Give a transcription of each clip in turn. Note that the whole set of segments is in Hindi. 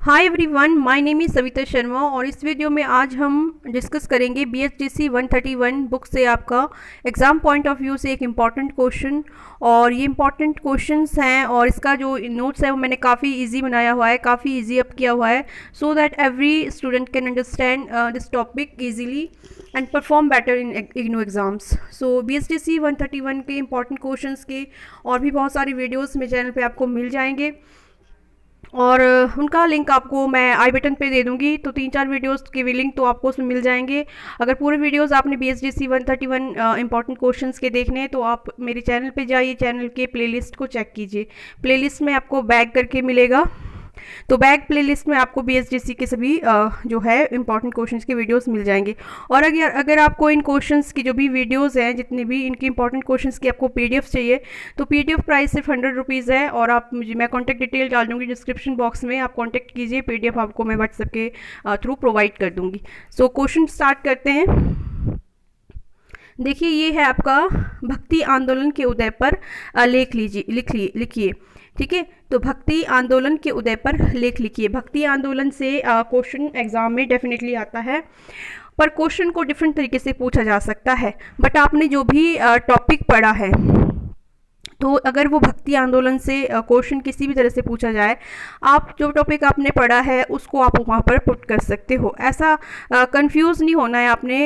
Hi everyone, my name is Savita Sharma और इस वीडियो में आज हम डिस्कस करेंगे BHDC 131 बुक से आपका एग्ज़ाम पॉइंट ऑफ व्यू से एक इम्पॉर्टेंट क्वेश्चन। और ये इम्पॉर्टेंट क्वेश्चंस हैं और इसका जो नोट्स है वो मैंने काफ़ी इजी बनाया हुआ है, काफ़ी इजी अप किया हुआ है, so that every student can understand this topic easily and perform better in IGNOU exams. So BHDC 131 के इम्पॉर्टेंट क्वेश्चंस के और भी बहुत सारी वीडियोज़ मेरे चैनल पर आपको मिल जाएंगे और उनका लिंक आपको मैं आई बटन पे दे दूंगी। तो 3-4 वीडियोस के भी लिंक तो आपको उसमें मिल जाएंगे। अगर पूरे वीडियोस आपने BHDC 131 इंपॉर्टेंट क्वेश्चंस के देखने हैं तो आप मेरे चैनल पे जाइए, चैनल के प्लेलिस्ट को चेक कीजिए। प्लेलिस्ट में आपको बैग करके मिलेगा, तो बैग प्लेलिस्ट में आपको BHDC के सभी जो है इंपॉर्टेंट क्वेश्चंस के वीडियोस मिल जाएंगे। और अगर आपको इन क्वेश्चंस की जो भी वीडियोस हैं, जितने भी इनकी इंपॉर्टेंट क्वेश्चंस की आपको PDF चाहिए तो PDF प्राइस सिर्फ 100 रुपीज़ है। और आप मैं कॉन्टैक्ट डिटेल डाल दूँगी डिस्क्रिप्शन बॉक्स में, आप कॉन्टैक्ट कीजिए, PDF आपको मैं व्हाट्सएप के थ्रू प्रोवाइड कर दूँगी। सो क्वेश्चन स्टार्ट करते हैं। देखिए, ये है आपका भक्ति आंदोलन के उदय पर लेख लिखिए। ठीक है, तो भक्ति आंदोलन के उदय पर लेख लिखिए। भक्ति आंदोलन से क्वेश्चन एग्जाम में डेफिनेटली आता है, पर क्वेश्चन को डिफरेंट तरीके से पूछा जा सकता है। बट आपने जो भी टॉपिक पढ़ा है, तो अगर वो भक्ति आंदोलन से क्वेश्चन किसी भी तरह से पूछा जाए, आप जो टॉपिक आपने पढ़ा है उसको आप वहाँ पर पुट कर सकते हो। ऐसा कंफ्यूज नहीं होना है आपने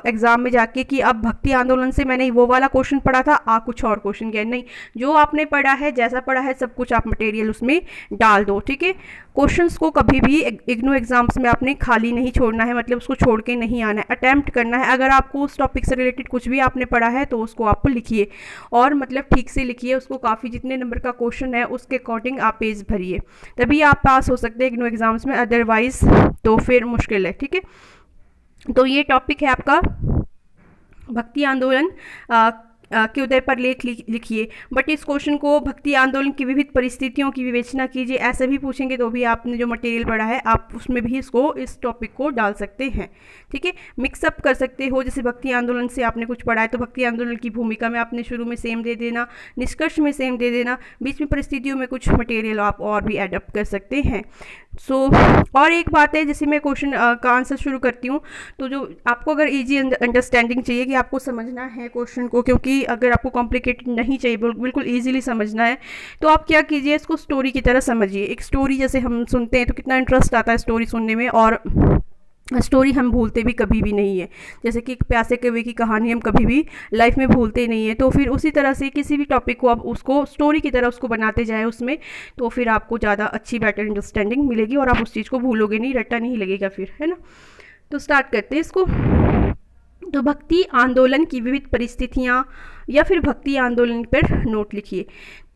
एग्ज़ाम में जाके कि अब भक्ति आंदोलन से मैंने वो वाला क्वेश्चन पढ़ा था, कुछ और क्वेश्चन किया। नहीं, जो आपने पढ़ा है, जैसा पढ़ा है, सब कुछ आप मटेरियल उसमें डाल दो। ठीक है, क्वेश्चंस को कभी भी इग्नू एग्जाम्स में आपने खाली नहीं छोड़ना है, मतलब उसको छोड़ के नहीं आना है, अटैम्प्ट करना है। अगर आपको उस टॉपिक से रिलेटेड कुछ भी आपने पढ़ा है तो उसको आप लिखिए, और मतलब ठीक से लिखिए उसको। काफ़ी जितने नंबर का क्वेश्चन है उसके अकॉर्डिंग आप पेज भरिए, तभी आप पास हो सकते हैं इग्नू एग्जाम्स में, अदरवाइज तो फिर मुश्किल है। ठीक है, तो ये टॉपिक है आपका भक्ति आंदोलन के उदय पर लेख लिखिए। बट इस क्वेश्चन को भक्ति आंदोलन की विविध परिस्थितियों की विवेचना कीजिए ऐसे भी पूछेंगे, तो भी आपने जो मटेरियल पढ़ा है आप उसमें भी इस टॉपिक को डाल सकते हैं। ठीक है, मिक्सअप कर सकते हो। जैसे भक्ति आंदोलन से आपने कुछ पढ़ा है तो भक्ति आंदोलन की भूमिका में आपने शुरू में सेम दे देना, निष्कर्ष में सेम दे देना, बीच में परिस्थितियों में कुछ मटेरियल आप और भी एडप्ट कर सकते हैं। और एक बात है, जैसे मैं क्वेश्चन का आंसर शुरू करती हूँ, तो जो आपको अगर इजी अंडरस्टैंडिंग चाहिए कि आपको समझना है क्वेश्चन को, क्योंकि अगर आपको कॉम्प्लिकेटेड नहीं चाहिए, बिल्कुल इजीली समझना है, तो आप क्या कीजिए, इसको स्टोरी की तरह समझिए। एक स्टोरी जैसे हम सुनते हैं तो कितना इंटरेस्ट आता है स्टोरी सुनने में, और स्टोरी हम भूलते भी कभी भी नहीं है। जैसे कि प्यासे कौवे की कहानी हम कभी भी लाइफ में भूलते नहीं है। तो फिर उसी तरह से किसी भी टॉपिक को आप उसको स्टोरी की तरह उसको बनाते जाए उसमें, तो फिर आपको ज़्यादा अच्छी बेटर अंडरस्टैंडिंग मिलेगी और आप उस चीज़ को भूलोगे नहीं, रट्टा नहीं लगेगा फिर, है ना। तो स्टार्ट करते हैं इसको। तो भक्ति आंदोलन की विविध परिस्थितियाँ या फिर भक्ति आंदोलन पर नोट लिखिए।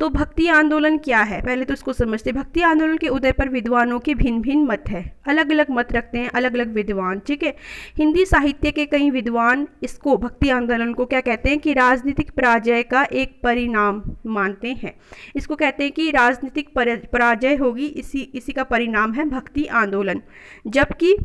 तो भक्ति आंदोलन क्या है, पहले तो इसको समझते। भक्ति आंदोलन के उदय पर विद्वानों के भिन्न भिन्न मत है, अलग अलग मत रखते हैं अलग अलग विद्वान। ठीक है, हिंदी साहित्य के कई विद्वान इसको भक्ति आंदोलन को क्या कहते हैं कि राजनीतिक पराजय का एक परिणाम मानते हैं। इसको कहते हैं कि राजनीतिक पराजय होगी, इसी का परिणाम है भक्ति आंदोलन। जबकि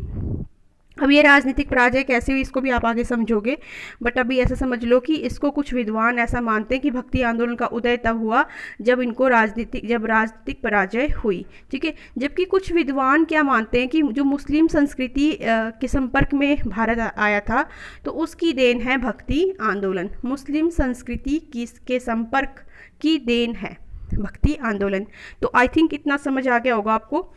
अब ये राजनीतिक पराजय कैसे हुई इसको भी आप आगे समझोगे, बट अभी ऐसा समझ लो कि इसको कुछ विद्वान ऐसा मानते हैं कि भक्ति आंदोलन का उदय तब हुआ जब राजनीतिक पराजय हुई। ठीक है, जबकि कुछ विद्वान क्या मानते हैं कि जो मुस्लिम संस्कृति के संपर्क में भारत आया था तो उसकी देन है भक्ति आंदोलन। मुस्लिम संस्कृति के संपर्क की देन है भक्ति आंदोलन। तो आई थिंक इतना समझ आ गया होगा आपको।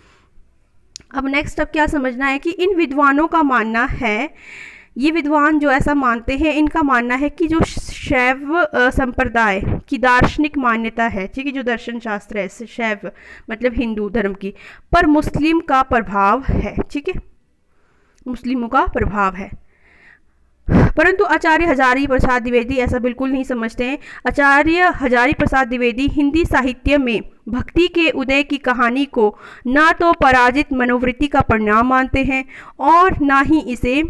अब नेक्स्ट अब क्या समझना है कि इन विद्वानों का मानना है, ये विद्वान जो ऐसा मानते हैं, इनका मानना है कि जो शैव संप्रदाय की दार्शनिक मान्यता है, ठीक है, जो दर्शन शास्त्र है, शैव मतलब हिंदू धर्म की, पर मुस्लिम का प्रभाव है। ठीक है, मुस्लिमों का प्रभाव है। परंतु आचार्य हजारी प्रसाद द्विवेदी ऐसा बिल्कुल नहीं समझते हैं। आचार्य हजारी प्रसाद द्विवेदी हिंदी साहित्य में भक्ति के उदय की कहानी को ना तो पराजित मनोवृत्ति का परिणाम मानते हैं और ना ही इसे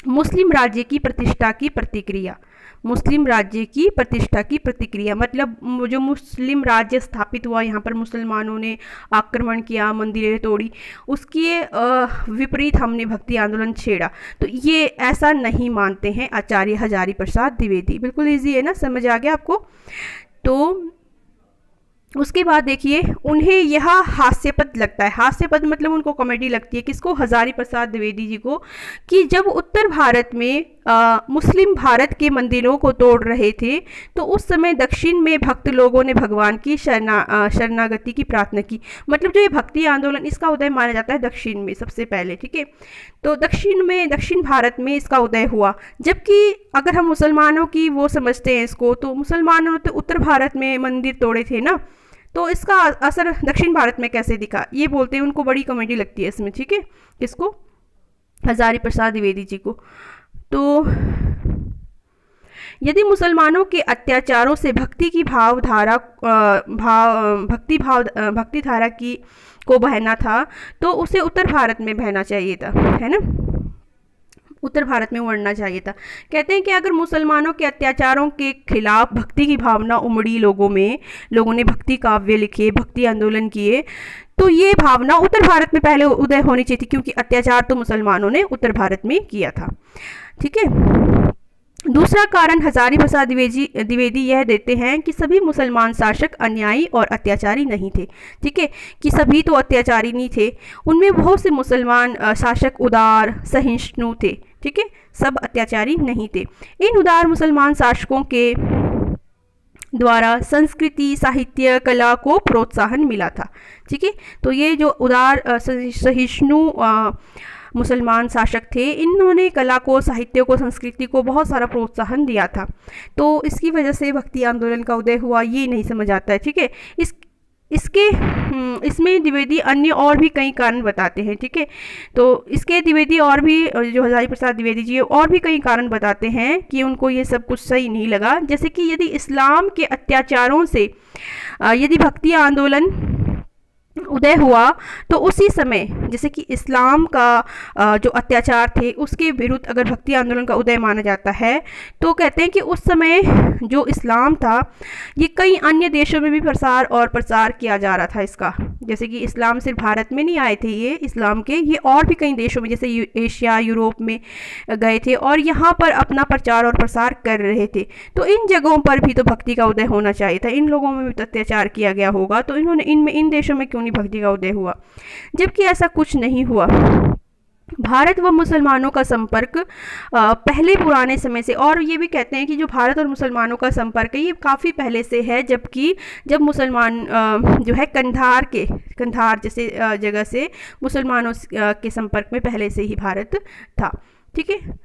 मुस्लिम राज्य की प्रतिष्ठा की प्रतिक्रिया। मुस्लिम राज्य की प्रतिष्ठा की प्रतिक्रिया मतलब जो मुस्लिम राज्य स्थापित हुआ, यहाँ पर मुसलमानों ने आक्रमण किया, मंदिरें तोड़ी, उसके विपरीत हमने भक्ति आंदोलन छेड़ा, तो ये ऐसा नहीं मानते हैं आचार्य हजारी प्रसाद द्विवेदी। बिल्कुल इजी है ना, समझ आ गया आपको। तो उसके बाद देखिए, उन्हें यह हास्यपद लगता है, हास्यपद मतलब उनको कॉमेडी लगती है, किसको, हजारी प्रसाद द्विवेदी जी को, कि जब उत्तर भारत में मुस्लिम भारत के मंदिरों को तोड़ रहे थे तो उस समय दक्षिण में भक्त लोगों ने भगवान की शरणागति की प्रार्थना की। मतलब जो ये भक्ति आंदोलन, इसका उदय माना जाता है दक्षिण में सबसे पहले, ठीक है। तो दक्षिण भारत में इसका उदय हुआ, जबकि अगर हम मुसलमानों की वो समझते हैं इसको, तो मुसलमानों ने तो उत्तर भारत में मंदिर तोड़े थे ना, तो इसका असर दक्षिण भारत में कैसे दिखा, ये बोलते हैं, उनको बड़ी कॉमेडी लगती है इसमें, ठीक है, किसको, हजारी प्रसाद द्विवेदी जी को। तो यदि मुसलमानों के अत्याचारों से भक्ति की भक्ति धारा की को बहना था, तो उसे उत्तर भारत में बहना चाहिए था, है ना, उत्तर भारत में उमड़ना चाहिए था। कहते हैं कि अगर मुसलमानों के अत्याचारों के खिलाफ भक्ति की भावना उमड़ी लोगों में, लोगों ने भक्ति काव्य लिखे, भक्ति आंदोलन किए, तो ये भावना उत्तर भारत में पहले उदय होनी चाहिए थी, क्योंकि अत्याचार तो मुसलमानों ने उत्तर भारत में किया था, ठीक है। दूसरा कारण हजारी प्रसाद द्विवेदी यह देते हैं कि सभी मुसलमान शासक अन्यायी और अत्याचारी नहीं थे, ठीक है, कि सभी तो अत्याचारी नहीं थे, उनमें बहुत से मुसलमान शासक उदार सहिष्णु थे, ठीक है, सब अत्याचारी नहीं थे। इन उदार मुसलमान शासकों के द्वारा संस्कृति, साहित्य, कला को प्रोत्साहन मिला था, ठीक है। तो ये जो उदार सहिष्णु मुसलमान शासक थे, इन्होंने कला को, साहित्य को, संस्कृति को बहुत सारा प्रोत्साहन दिया था, तो इसकी वजह से भक्ति आंदोलन का उदय हुआ, ये नहीं समझ आता है, ठीक है। इसमें द्विवेदी अन्य और भी कई कारण बताते हैं, ठीक है। तो इसके द्विवेदी और भी, जो हजारी प्रसाद द्विवेदी जी और भी कई कारण बताते हैं कि उनको ये सब कुछ सही नहीं लगा। जैसे कि यदि इस्लाम के अत्याचारों से यदि भक्ति आंदोलन उदय हुआ, तो उसी समय जैसे कि इस्लाम का जो अत्याचार थे उसके विरुद्ध अगर भक्ति आंदोलन का उदय माना जाता है, तो कहते हैं कि उस समय जो इस्लाम था ये कई अन्य देशों में भी प्रसार किया जा रहा था इसका। जैसे कि इस्लाम सिर्फ भारत में नहीं आए थे ये इस्लाम के, ये और भी कई देशों में जैसे एशिया, यूरोप में गए थे और यहाँ पर अपना प्रचार और प्रसार कर रहे थे। तो इन जगहों पर भी तो भक्ति का उदय होना चाहिए था, इन लोगों में भी तो अत्याचार किया गया होगा, तो इन्होंने इन देशों में क्यों नहीं भक्ति का उदय हुआ, जबकि ऐसा कुछ नहीं हुआ। भारत व मुसलमानों का संपर्क पहले पुराने समय से, और ये भी कहते हैं कि जो भारत और मुसलमानों का संपर्क है ये काफ़ी पहले से है, जब मुसलमान जो है कंधार जैसे जगह से मुसलमानों के संपर्क में पहले से ही भारत था, ठीक है।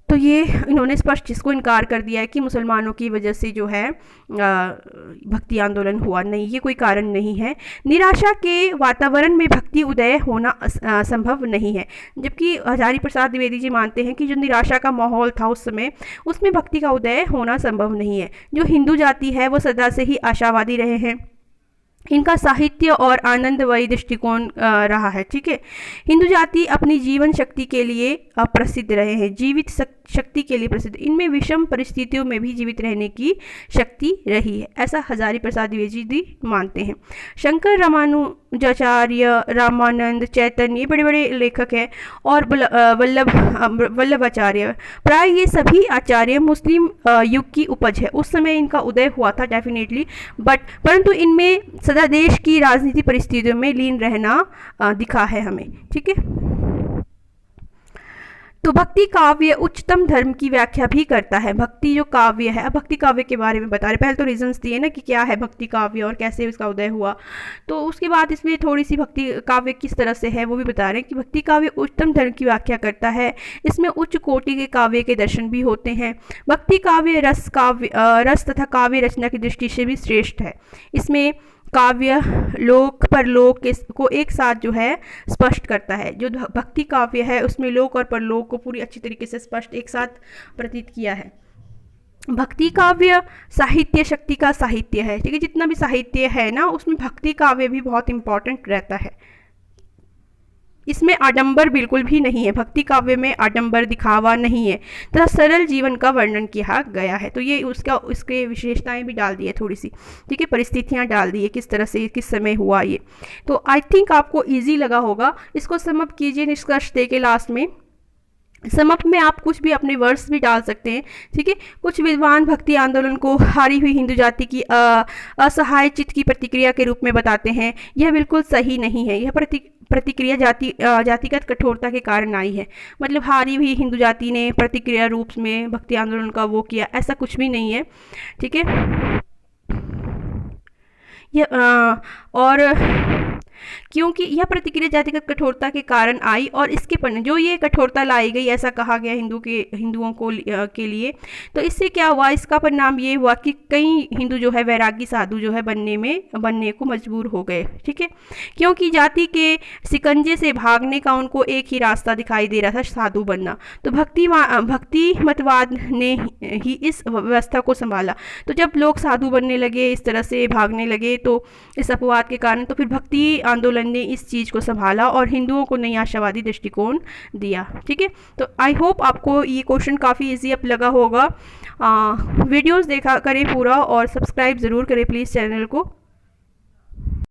तो ये इन्होंने स्पष्ट इसको इनकार कर दिया है कि मुसलमानों की वजह से जो है भक्ति आंदोलन हुआ, नहीं, ये कोई कारण नहीं है। निराशा के वातावरण में भक्ति उदय होना संभव नहीं है, जबकि हजारी प्रसाद द्विवेदी जी मानते हैं कि जो निराशा का माहौल था उस समय, उसमें भक्ति का उदय होना संभव नहीं है। जो हिंदू जाति है वो सदा से ही आशावादी रहे हैं, इनका साहित्य और आनंदमयी दृष्टिकोण रहा है, ठीक है। हिंदू जाति अपनी जीवन शक्ति के लिए प्रसिद्ध रहे हैं, जीवित शक्ति के लिए प्रसिद्ध, इनमें विषम परिस्थितियों में भी जीवित रहने की शक्ति रही है, ऐसा हजारी प्रसाद द्विवेदी जी मानते हैं। शंकर रामानुजाचार्य, रामानंद, चैतन्य, ये बड़े बड़े लेखक हैं, और वल्लभाचार्य, प्राय ये सभी आचार्य मुस्लिम युग की उपज है, उस समय इनका उदय हुआ था डेफिनेटली, परंतु इनमें सदा देश की राजनीति परिस्थितियों में लीन रहना दिखा है हमें, ठीक है। तो भक्ति काव्य उच्चतम धर्म की व्याख्या भी करता है। भक्ति जो काव्य है, अब भक्ति काव्य के बारे में बता रहे, पहले तो रीजंस दिए ना कि क्या है भक्ति काव्य और कैसे इसका उदय हुआ, तो उसके बाद इसमें थोड़ी सी भक्ति काव्य किस तरह से है वो भी बता रहे हैं कि भक्ति काव्य उच्चतम धर्म की व्याख्या करता है, इसमें उच्च कोटि के काव्य के दर्शन भी होते हैं। भक्ति काव्य रस तथा काव्य रचना की दृष्टि से भी श्रेष्ठ है, इसमें काव्य लोक परलोक को एक साथ जो है स्पष्ट करता है। जो भक्ति काव्य है उसमें लोक और परलोक को पूरी अच्छी तरीके से स्पष्ट एक साथ प्रतीत किया है। भक्ति काव्य साहित्य शक्ति का साहित्य है, ठीक है, जितना भी साहित्य है ना उसमें भक्ति काव्य भी बहुत इंपॉर्टेंट रहता है। इसमें आडंबर बिल्कुल भी नहीं है, भक्ति काव्य में आडंबर दिखावा नहीं है तथा सरल जीवन का वर्णन किया गया है। तो ये उसके विशेषताएं भी डाल दी है थोड़ी सी, ठीक है, परिस्थितियां डाल दी है किस तरह से किस समय हुआ ये। तो आई थिंक आपको इजी लगा होगा, इसको सम अप कीजिए, निष्कर्ष दे के लास्ट में समअप में आप कुछ भी अपने वर्ड्स भी डाल सकते हैं, ठीक है। कुछ विद्वान भक्ति आंदोलन को हारी हुई हिंदू जाति की असहाय चित्त की प्रतिक्रिया के रूप में बताते हैं। यह बिल्कुल सही नहीं है। यह प्रतिक्रिया जातिगत कठोरता के कारण आई है। मतलब हारी हुई हिंदू जाति ने प्रतिक्रिया रूप में भक्ति आंदोलन का वो किया, ऐसा कुछ भी नहीं है, ठीक है। और क्योंकि यह प्रतिक्रिया जातिगत कठोरता के कारण आई और इसके पर जो ये कठोरता लाई गई, ऐसा कहा गया हिंदुओं को के लिए, तो इससे क्या हुआ, इसका परिणाम ये हुआ कि कई हिंदू जो है वैरागी साधु जो है बनने को मजबूर हो गए, ठीक है। क्योंकि जाति के शिकंजे से भागने का उनको एक ही रास्ता दिखाई दे रहा था, साधु बनना। तो भक्ति मतवाद ने ही इस व्यवस्था को संभाला। तो जब लोग साधु बनने लगे, इस तरह से भागने लगे, तो इस अपवाद के कारण तो फिर भक्ति आंदोलन ने इस चीज़ को संभाला और हिंदुओं को नई आशावादी दृष्टिकोण दिया, ठीक है। तो आई होप आपको ये क्वेश्चन काफ़ी इजी अब लगा होगा। वीडियोस देखा करें पूरा और सब्सक्राइब ज़रूर करें प्लीज़ चैनल को।